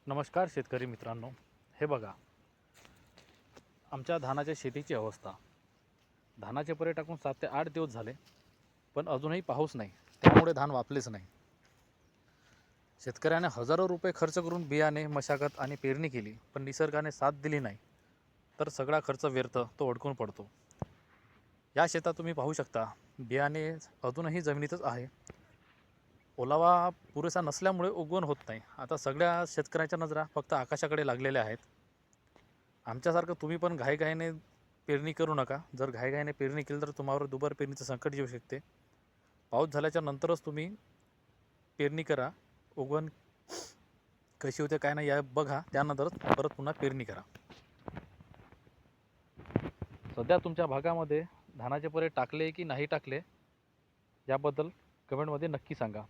नमस्कार शेतकरी मित्रांनो. हे बघा, आमच्या धानाच्या शेतीची अवस्था. धानाचे परे टाकून 7 ते 8 दिवस झाले, पण अजूनही पाऊस नाही. त्यामुळे धान वापलेच नाही. शेतकऱ्याने हजारो रुपये खर्च करून बियाणे, मशागत आणि पेरणी केली, पण निसर्गाने साथ दिली नाही, तर सगळा खर्च व्यर्थ, तो अडकून पडतो. या शेतात तुम्ही पाहू शकता, बियाणे अजूनही जमिनीतच आहे. ओलावा पुरेसा नसल्यामुळे उगवण होत नाही. आता सगळ्या शेतकऱ्यांच्या नजरा फक्त आकाशाकडे लागलेल्या आहेत. आमच्यासारखं तुम्ही पण घाईघाईने पेरणी करू नका. जर घाईघाईने पेरणी केली तर तुम्हावर दुबार पेरणीचं संकट येऊ शकते. पाऊस झाल्याच्या नंतरच तुम्ही पेरणी करा. उगवण कशी होते काय नाही या बघा, त्यानंतरच परत पुन्हा पेरणी करा. सध्या तुमच्या भागामध्ये धानाचे परे टाकले की नाही टाकले, याबद्दल कमेंटमध्ये नक्की सांगा.